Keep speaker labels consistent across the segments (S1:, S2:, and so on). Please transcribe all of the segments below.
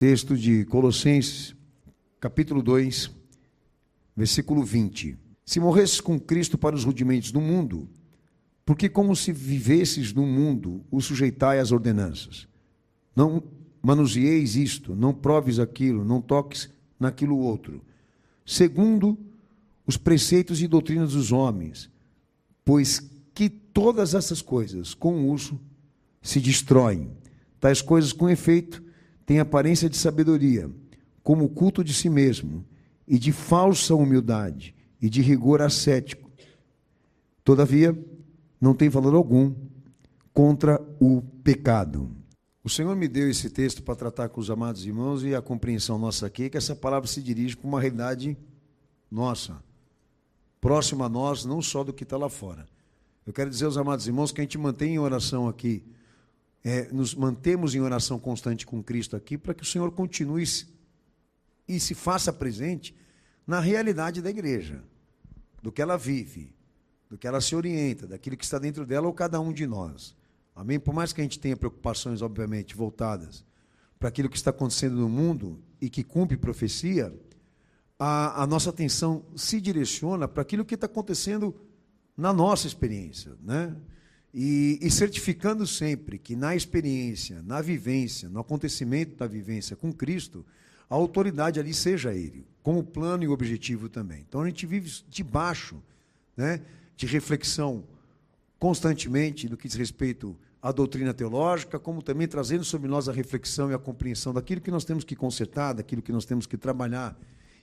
S1: Texto de Colossenses, capítulo 2, versículo 20. Se morresses com Cristo para os rudimentos do mundo, porque como se vivesses no mundo, o sujeitai às ordenanças. Não manuseieis isto, não proves aquilo, não toques naquilo outro, segundo os preceitos e doutrinas dos homens, pois que todas essas coisas, com o uso, se destroem. Tais coisas, com efeito, têm aparência de sabedoria, como o culto de si mesmo, e de falsa humildade, e de rigor ascético. Todavia, não tem valor algum contra o pecado. O Senhor me deu esse texto para tratar com os amados irmãos, e a compreensão nossa aqui é que essa palavra se dirige para uma realidade nossa, próxima a nós, não só do que está lá fora. Eu quero dizer aos amados irmãos que a gente mantém em oração aqui, nos mantemos em oração constante com Cristo aqui, para que o Senhor continue e se faça presente na realidade da igreja, do que ela vive, do que ela se orienta, daquilo que está dentro dela ou cada um de nós. Amém? Por mais que a gente tenha preocupações, obviamente, voltadas para aquilo que está acontecendo no mundo e que cumpre profecia, a nossa atenção se direciona para aquilo que está acontecendo na nossa experiência, né? E certificando sempre que na experiência, na vivência, no acontecimento da vivência com Cristo, a autoridade ali seja Ele, como plano e objetivo também. Então a gente vive debaixo, né, de reflexão constantemente do que diz respeito à doutrina teológica, como também trazendo sobre nós a reflexão e a compreensão daquilo que nós temos que consertar, daquilo que nós temos que trabalhar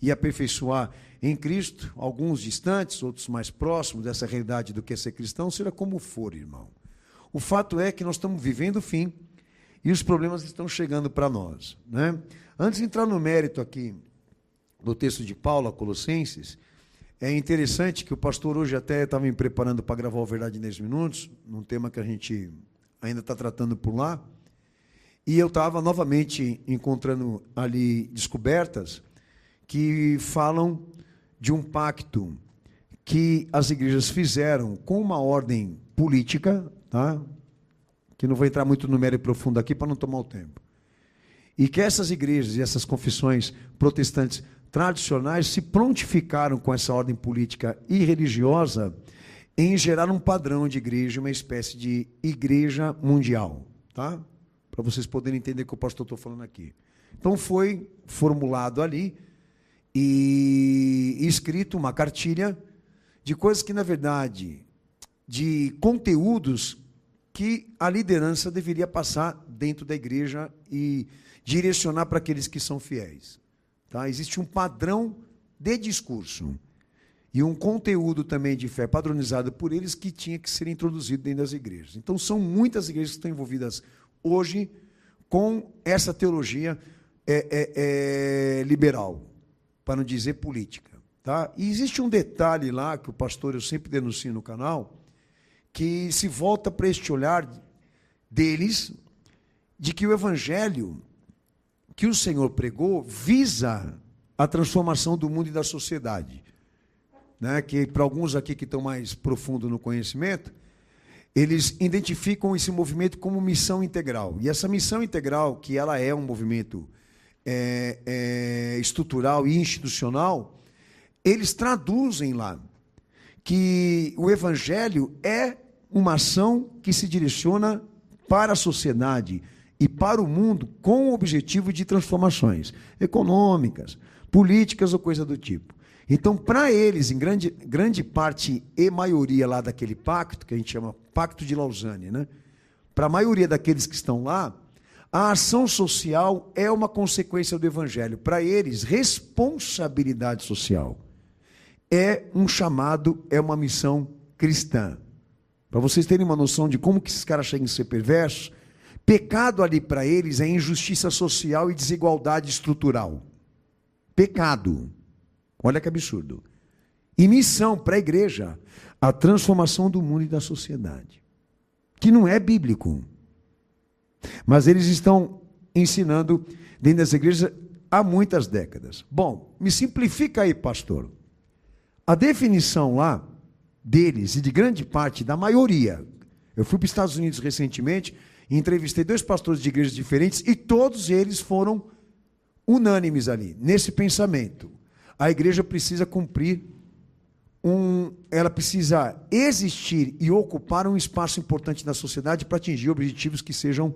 S1: e aperfeiçoar em Cristo, alguns distantes, outros mais próximos dessa realidade do que é ser cristão, seja como for, irmão. O fato é que nós estamos vivendo o fim e os problemas estão chegando para nós, né? Antes de entrar no mérito aqui do texto de Paulo a Colossenses, é interessante que o pastor hoje até estava me preparando para gravar o Verdade em 10 Minutos, num tema que a gente ainda está tratando por lá, e eu estava novamente encontrando ali descobertas que falam de um pacto que as igrejas fizeram com uma ordem política, tá? Que não vou entrar muito no mérito profundo aqui para não tomar o tempo. E que essas igrejas e essas confissões protestantes tradicionais se prontificaram com essa ordem política e religiosa em gerar um padrão de igreja, uma espécie de igreja mundial, tá? Para vocês poderem entender o que o pastor está falando aqui. Então foi formulado ali e escrito uma cartilha de coisas que, na verdade, de conteúdos que a liderança deveria passar dentro da igreja e direcionar para aqueles que são fiéis. Tá? Existe um padrão de discurso e um conteúdo também de fé padronizado por eles que tinha que ser introduzido dentro das igrejas. Então, são muitas igrejas que estão envolvidas hoje com essa teologia liberal, para não dizer política. Tá? E existe um detalhe lá, que o pastor eu sempre denuncio no canal, que se volta para este olhar deles, de que o evangelho que o Senhor pregou visa a transformação do mundo e da sociedade. Né? Que para alguns aqui que estão mais profundo no conhecimento, eles identificam esse movimento como missão integral. E essa missão integral, que ela é um movimento estrutural e institucional, eles traduzem lá que o evangelho é uma ação que se direciona para a sociedade e para o mundo com o objetivo de transformações econômicas, políticas ou coisa do tipo. Então, para eles, em grande parte e maioria lá daquele pacto, que a gente chama Pacto de Lausanne, né? Para a maioria daqueles que estão lá, a ação social é uma consequência do evangelho. Para eles, responsabilidade social é um chamado, é uma missão cristã. Para vocês terem uma noção de como que esses caras chegam a ser perversos, pecado ali para eles é injustiça social e desigualdade estrutural. Pecado. Olha que absurdo. E missão para a igreja, a transformação do mundo e da sociedade. Que não é bíblico. Mas eles estão ensinando dentro das igrejas há muitas décadas. Bom, me simplifica aí, pastor. A definição lá deles e de grande parte da maioria. Eu fui para os Estados Unidos recentemente e entrevistei 2 pastores de igrejas diferentes e todos eles foram unânimes ali, nesse pensamento. A igreja precisa cumprir ela precisa existir e ocupar um espaço importante na sociedade para atingir objetivos que sejam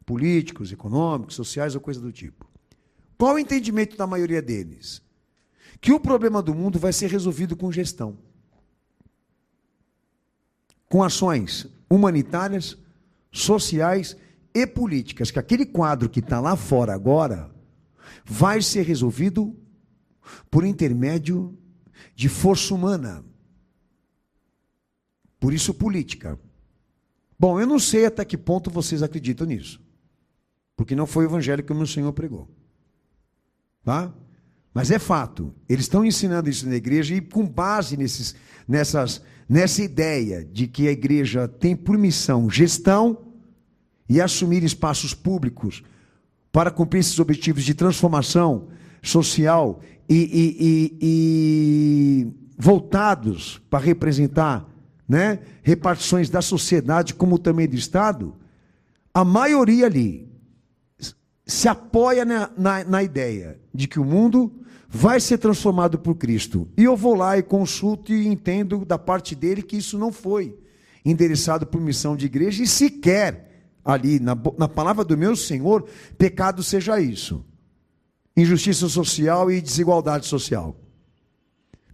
S1: políticos, econômicos, sociais ou coisa do tipo. Qual o entendimento da maioria deles? Que o problema do mundo vai ser resolvido com gestão, com ações humanitárias, sociais e políticas, que aquele quadro que está lá fora agora vai ser resolvido por intermédio de força humana. Por isso, política. Bom, eu não sei até que ponto vocês acreditam nisso, porque não foi o evangelho que o meu Senhor pregou. Tá? Mas é fato, eles estão ensinando isso na igreja e com base nessa ideia de que a igreja tem por missão gestão e assumir espaços públicos para cumprir esses objetivos de transformação social e voltados para representar, né, repartições da sociedade como também do Estado, a maioria ali se apoia na ideia de que o mundo vai ser transformado por Cristo. E eu vou lá e consulto e entendo da parte dele que isso não foi endereçado por missão de igreja e sequer ali, na palavra do meu Senhor, pecado seja isso. Injustiça social e desigualdade social.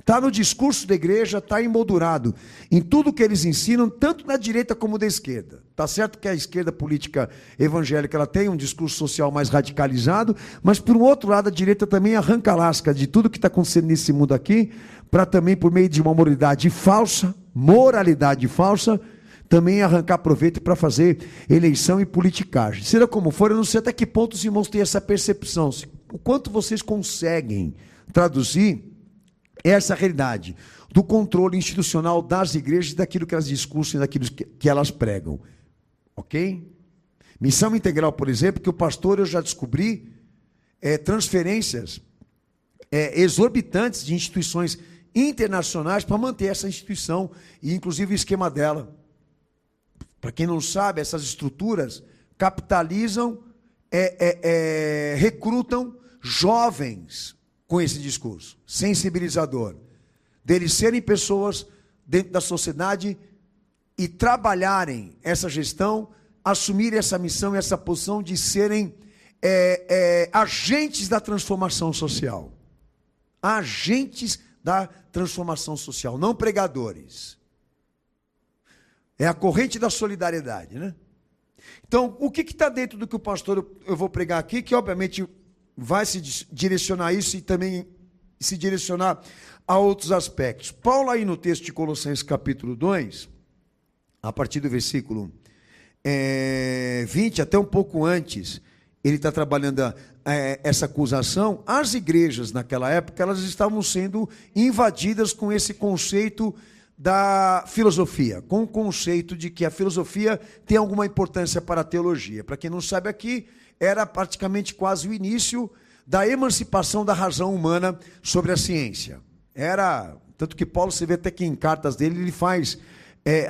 S1: Está no discurso da igreja, está emoldurado em tudo que eles ensinam, tanto da direita como da esquerda. Está certo que a esquerda política evangélica ela tem um discurso social mais radicalizado, mas por um outro lado a direita também arranca a lasca de tudo que está acontecendo nesse mundo aqui, para também por meio de uma moralidade falsa, também arrancar proveito para fazer eleição e politicagem. Seja como for, eu não sei até que ponto os irmãos têm essa percepção, o quanto vocês conseguem traduzir essa realidade do controle institucional das igrejas, daquilo que elas discursam e daquilo que elas pregam. Ok? Missão integral, por exemplo, que o pastor, eu já descobri, transferências exorbitantes de instituições internacionais para manter essa instituição e inclusive o esquema dela. Para quem não sabe, essas estruturas capitalizam, recrutam jovens com esse discurso sensibilizador, deles serem pessoas dentro da sociedade e trabalharem essa gestão, assumirem essa missão e essa posição de serem agentes da transformação social. Agentes da transformação social, não pregadores. É a corrente da solidariedade, né? Então, o que está dentro do que o pastor eu vou pregar aqui, que obviamente vai se direcionar a isso e também se direcionar a outros aspectos. Paulo aí no texto de Colossenses capítulo 2, a partir do versículo 20, até um pouco antes, ele está trabalhando essa acusação. As igrejas naquela época, elas estavam sendo invadidas com esse conceito da filosofia, com o conceito de que a filosofia tem alguma importância para a teologia. Para quem não sabe aqui, era praticamente quase o início da emancipação da razão humana sobre a ciência. Tanto que Paulo, você vê até que em cartas dele, ele faz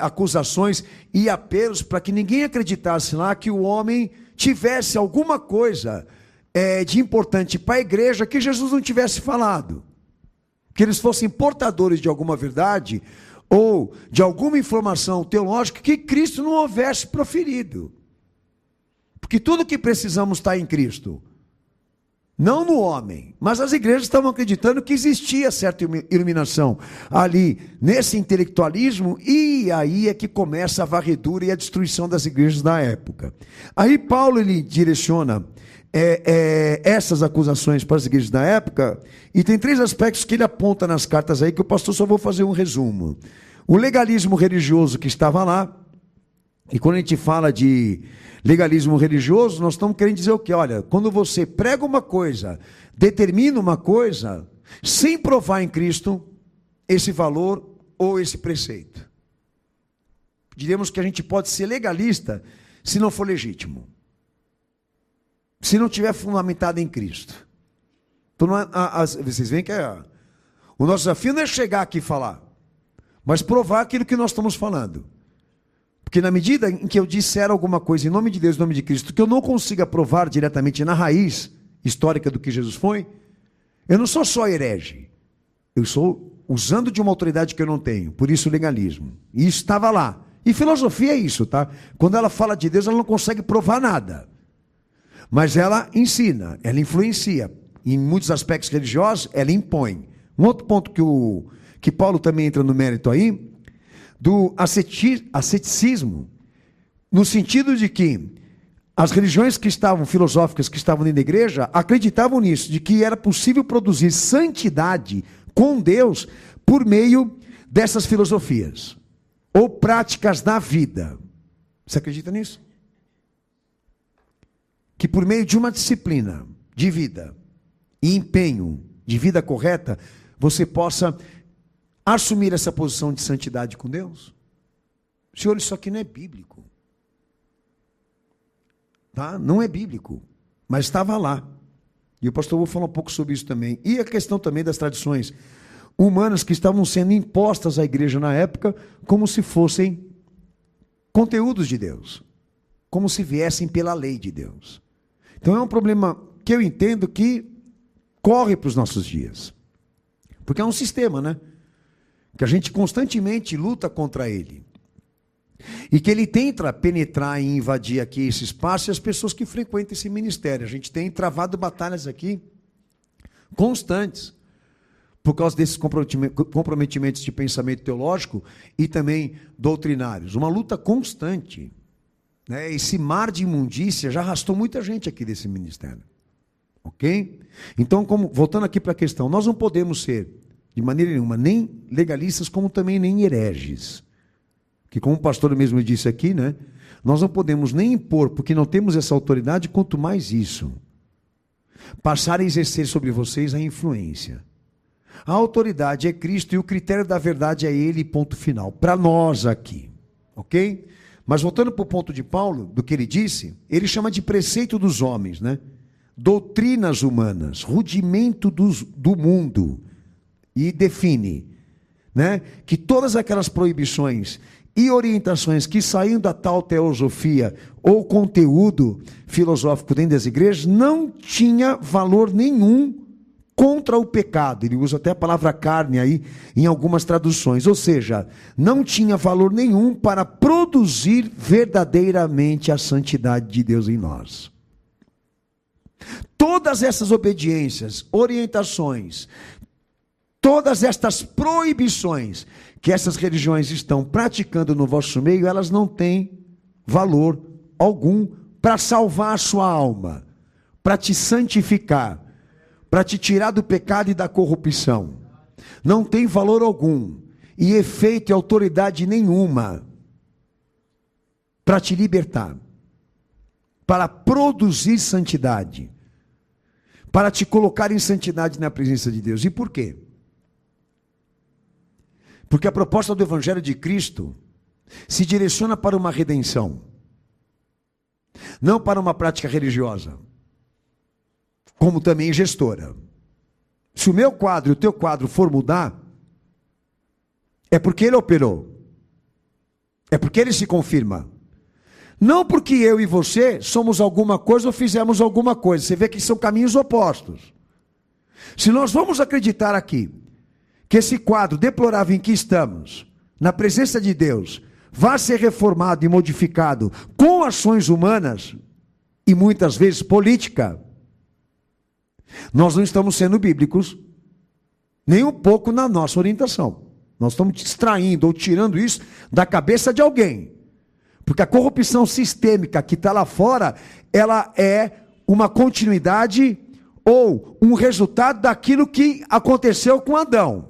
S1: acusações e apelos para que ninguém acreditasse lá que o homem tivesse alguma coisa de importante para a igreja que Jesus não tivesse falado. Que eles fossem portadores de alguma verdade ou de alguma informação teológica que Cristo não houvesse proferido. Porque tudo que precisamos está em Cristo. Não no homem. Mas as igrejas estavam acreditando que existia certa iluminação ali, nesse intelectualismo, e aí é que começa a varredura e a destruição das igrejas da época. Aí Paulo, ele direciona essas acusações para as igrejas da época, e tem 3 aspectos que ele aponta nas cartas aí, que o pastor só vou fazer um resumo. O legalismo religioso que estava lá, e quando a gente fala de legalismo religioso, nós estamos querendo dizer o quê? Olha, quando você prega uma coisa, determina uma coisa, sem provar em Cristo esse valor ou esse preceito. Diríamos que a gente pode ser legalista se não for legítimo. Se não tiver fundamentado em Cristo. Então, vocês veem que o nosso desafio não é chegar aqui e falar, mas provar aquilo que nós estamos falando. Porque na medida em que eu disser alguma coisa em nome de Deus, em nome de Cristo, que eu não consiga provar diretamente na raiz, histórica do que Jesus foi, eu não sou só herege. Eu sou usando de uma autoridade que eu não tenho. Por isso o legalismo. E isso estava lá. E filosofia é isso, tá? Quando ela fala de Deus, ela não consegue provar nada. Mas ela ensina, ela influencia. Em muitos aspectos religiosos, ela impõe. Um outro ponto que Paulo também entra no mérito aí, do asceticismo, no sentido de que as religiões filosóficas que estavam dentro da igreja, acreditavam nisso, de que era possível produzir santidade com Deus por meio dessas filosofias, ou práticas da vida. Você acredita nisso? Que por meio de uma disciplina de vida e empenho de vida correta, você possa assumir essa posição de santidade com Deus. Senhor, isso aqui não é bíblico. Tá? Não é bíblico, mas estava lá. E o pastor vou falar um pouco sobre isso também. E a questão também das tradições humanas que estavam sendo impostas à igreja na época, como se fossem conteúdos de Deus, como se viessem pela lei de Deus. Então é um problema que eu entendo que corre para os nossos dias. Porque é um sistema, né? Que a gente constantemente luta contra ele. E que ele tenta penetrar e invadir aqui esse espaço e as pessoas que frequentam esse ministério. A gente tem travado batalhas aqui constantes por causa desses comprometimentos de pensamento teológico e também doutrinários. Uma luta constante. Né? Esse mar de imundícia já arrastou muita gente aqui desse ministério. Ok? Então, voltando aqui para a questão, nós não podemos ser, de maneira nenhuma, nem legalistas, como também nem hereges. Que como o pastor mesmo disse aqui, né? Nós não podemos nem impor, porque não temos essa autoridade, quanto mais isso. Passar a exercer sobre vocês a influência. A autoridade é Cristo e o critério da verdade é Ele, ponto final. Para nós aqui. Ok? Mas voltando para o ponto de Paulo, do que ele disse, ele chama de preceito dos homens, né? Doutrinas humanas, rudimento do mundo. E define, né? Que todas aquelas proibições e orientações que saíam da tal teosofia ou conteúdo filosófico dentro das igrejas não tinha valor nenhum contra o pecado. Ele usa até a palavra carne aí em algumas traduções. Ou seja, não tinha valor nenhum para produzir verdadeiramente a santidade de Deus em nós. Todas essas obediências, orientações, todas estas proibições que essas religiões estão praticando no vosso meio, elas não têm valor algum para salvar a sua alma, para te santificar, para te tirar do pecado e da corrupção. Não tem valor algum e efeito e autoridade nenhuma para te libertar, para produzir santidade, para te colocar em santidade na presença de Deus. E por quê? Porque a proposta do Evangelho de Cristo se direciona para uma redenção, não para uma prática religiosa, como também gestora. Se o meu quadro e o teu quadro for mudar, é porque ele operou, é porque ele se confirma. Não porque eu e você somos alguma coisa ou fizemos alguma coisa. Você vê que são caminhos opostos. Se nós vamos acreditar aqui que esse quadro deplorável em que estamos, na presença de Deus, vai ser reformado e modificado com ações humanas e muitas vezes política, nós não estamos sendo bíblicos nem um pouco na nossa orientação. Nós estamos extraindo ou tirando isso da cabeça de alguém. Porque a corrupção sistêmica que está lá fora, ela é uma continuidade ou um resultado daquilo que aconteceu com Adão.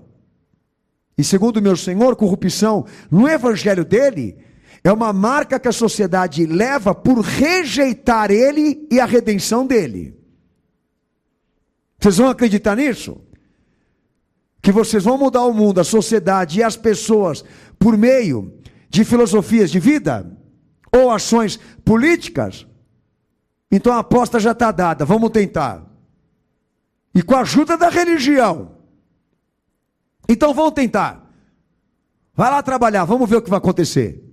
S1: E segundo o meu Senhor, corrupção no evangelho dele é uma marca que a sociedade leva por rejeitar ele e a redenção dele. Vocês vão acreditar nisso? Que vocês vão mudar o mundo, a sociedade e as pessoas por meio de filosofias de vida ou ações políticas? Então a aposta já está dada, vamos tentar. E com a ajuda da religião. Então vamos tentar. Vai lá trabalhar, vamos ver o que vai acontecer.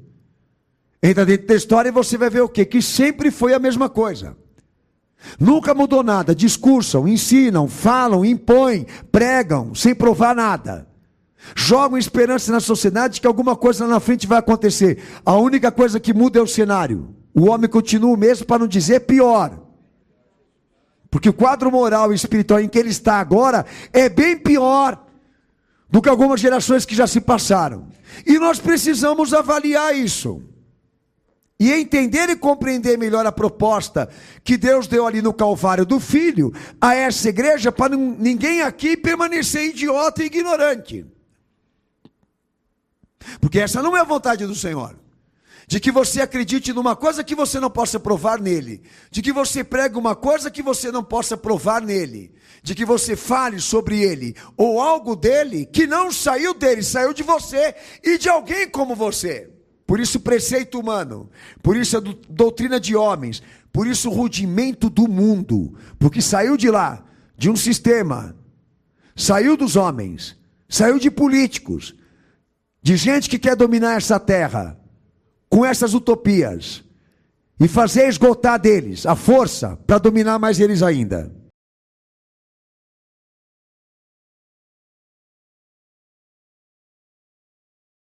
S1: Entra dentro da história e você vai ver o quê? Que sempre foi a mesma coisa. Nunca mudou nada. Discursam, ensinam, falam, impõem, pregam, sem provar nada. Jogam esperança na sociedade de que alguma coisa lá na frente vai acontecer. A única coisa que muda é o cenário. O homem continua o mesmo, para não dizer pior. Porque o quadro moral e espiritual em que ele está agora é bem pior do que algumas gerações que já se passaram. E nós precisamos avaliar isso. E entender e compreender melhor a proposta que Deus deu ali no Calvário do Filho a essa igreja, para ninguém aqui permanecer idiota e ignorante. Porque essa não é a vontade do Senhor. De que você acredite numa coisa que você não possa provar nele. De que você pregue uma coisa que você não possa provar nele. De que você fale sobre ele ou algo dele que não saiu dele, saiu de você e de alguém como você. Por isso preceito humano, por isso a doutrina de homens, por isso o rudimento do mundo, porque saiu de lá, de um sistema, saiu dos homens, saiu de políticos, de gente que quer dominar essa terra, com essas utopias, e fazer esgotar deles a força para dominar mais eles ainda.